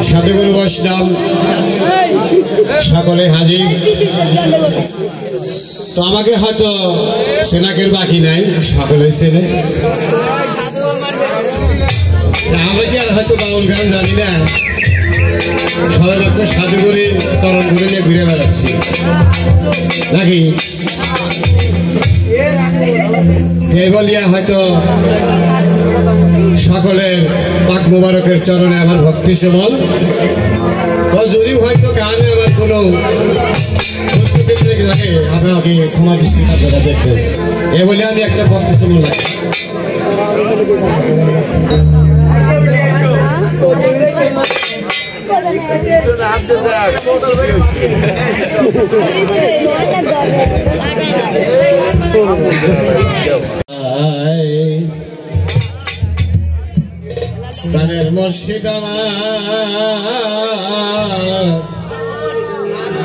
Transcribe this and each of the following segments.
সাধুগুরু বৈষ্ণব সকলে হাজির। তো আমাকে হয়তো সেনাকের বাকি নাই, সকলে চেনে। আমি কি আর হয়তো বাউল গান জানি না, সবাই হচ্ছে সাধুগুরির চরণ ঘুরে নিয়ে ঘুরে বেড়াচ্ছি নাকি এই বলিয়া হয়তো সকলের পাক মুবারকের চরণে আমার ভক্তি সমল। যদিও হয়তো গানে আমার কোনো আপনাকে ক্ষমা দৃষ্টিতে আপনারা দেখবেন, এ বলে আমি একটা ভক্তি সমল লাগে। প্রাণের মুর্শিদ আমার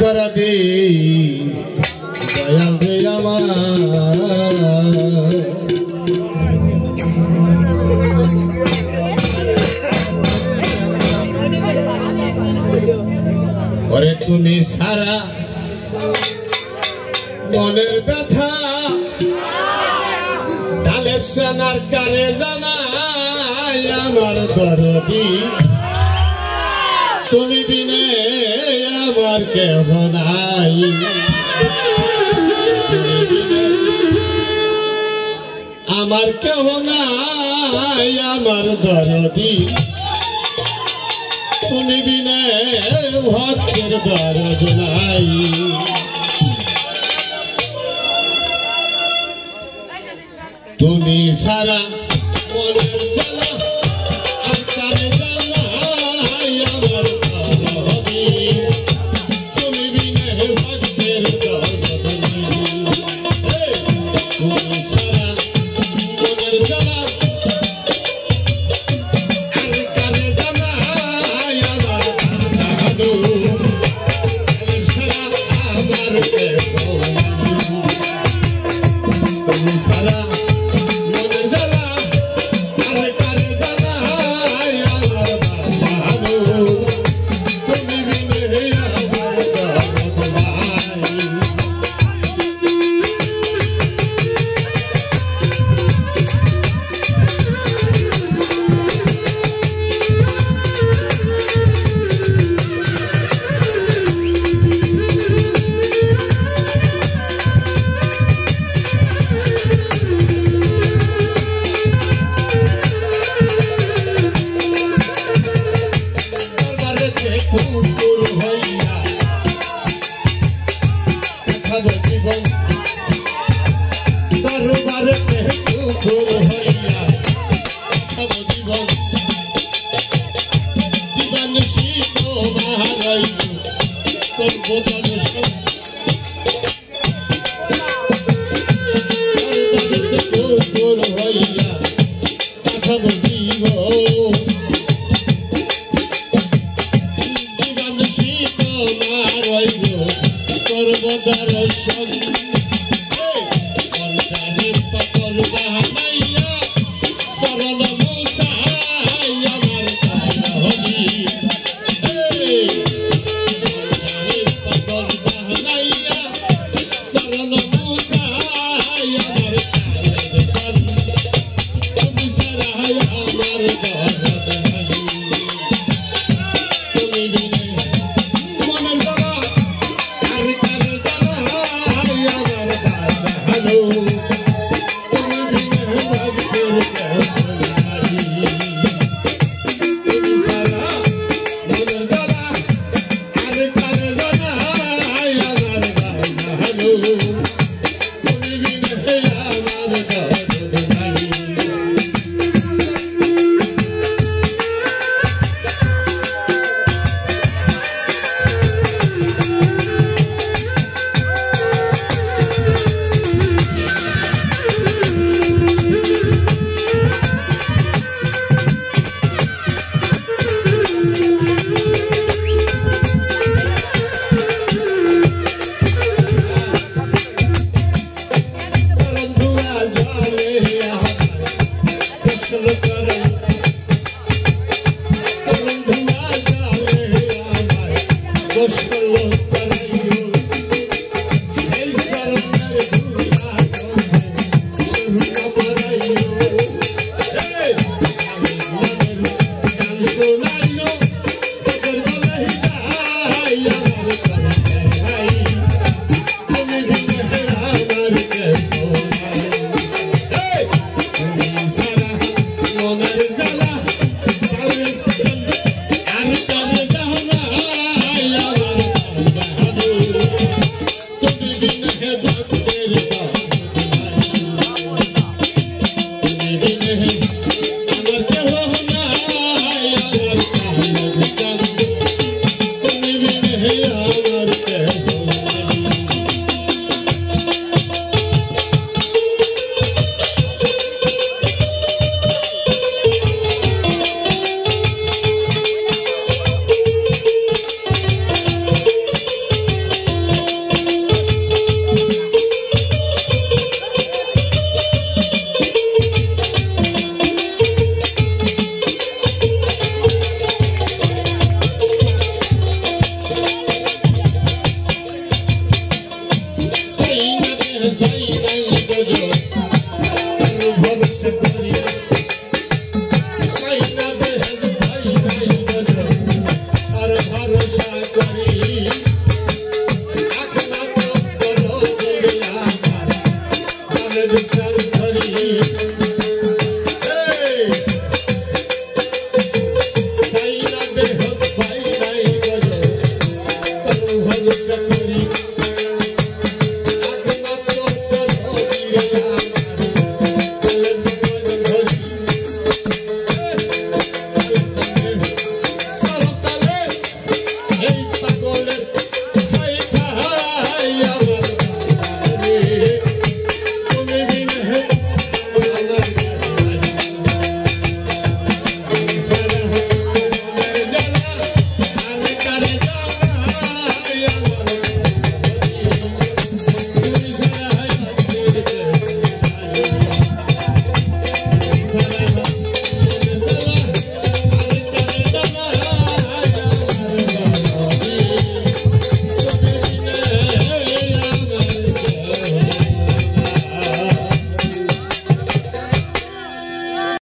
দরদি দয়াল রে আমার, ওরে তুমি সারা মনের ব্যথা তালেব সেনার কানে জানাই আমার দরদি, তুমি বিনে আমার কেহ নাই, আমার কেহ নাই আমার দরদি, তুমি বিনে ভক্তের দরদ নাই। তুমি সারা মনের জ্বালা আত্মারে জ্বালাই আমার দরদি, তুমি বিনে ভক্তের দরদ নাই। তুমি সারা মনের জ্বালা সোনা